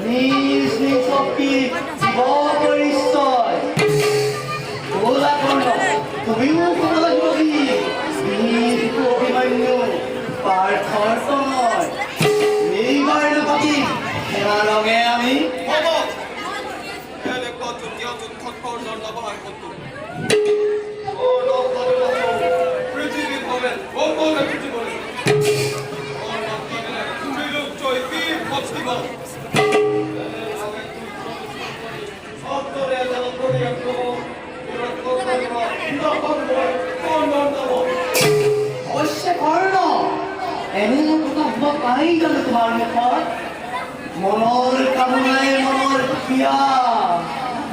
নিজ নিজ শক্তি জীৱ পৰিচয় বলা কৰ্ণ তুমিও ক'ব লাগিব কি নিজ অভিমন্যু পাৰ্থৰ সময় এইবাৰ নাপাতি সেনা ৰঙে আমি অৱশ্যে কৰ্ণ এনে কথা হব পাৰি জানো তোমাৰ মুখত মনৰ কামনাই মনৰ ক্ৰিয়া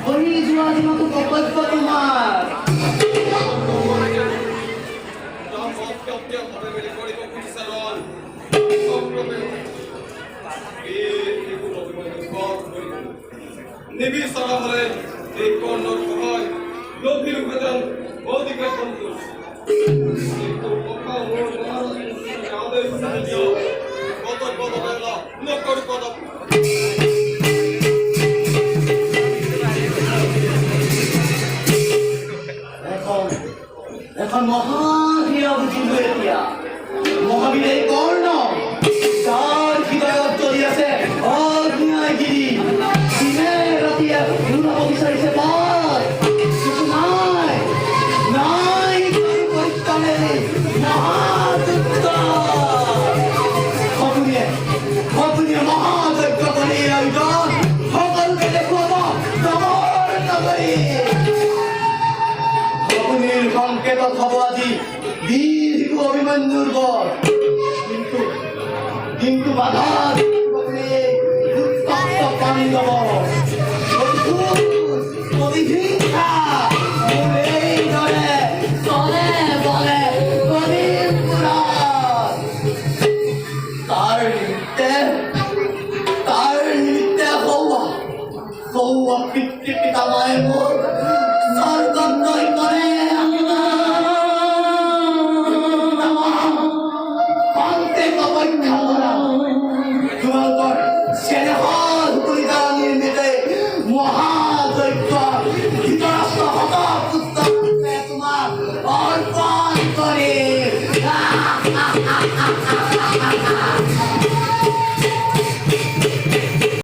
বহি যোৱা দিনতো কৰ্তব্য তোমাৰ নিবিচাৰা হলে এই কৰ্ণৰ সহায় লভিৰ উপাদান অধিকাৰ সন্তোষ কিন্তু কথা মোৰ আদেশ কৰ্তব্য দবাইলা নকৰ পদক এখন মহাবীৰ বুজিলো এতিয়া মহাবীৰ এই কৰ্ণ তাৰ হৃদয়ত জ্বলি আছে অন্যায়গিৰি দিনে ৰাতিয়ে ঘূৰাব বিচাৰিছে পাত কিন্তু নাই নাই পৰিত্ৰাণে মহাযজ্ঞ সপোনে মহাযজ্ঞ কৰি আয়োজন সকলোকে দেখুৱাব ডাঙৰ নগৰী সপোনেৰ সংকেতত হ'ব আজি দীৰ্ঘ অভিমন্যুৰ গড় কিন্তু বাধা উত্তপ্ত পাণ্ডৱ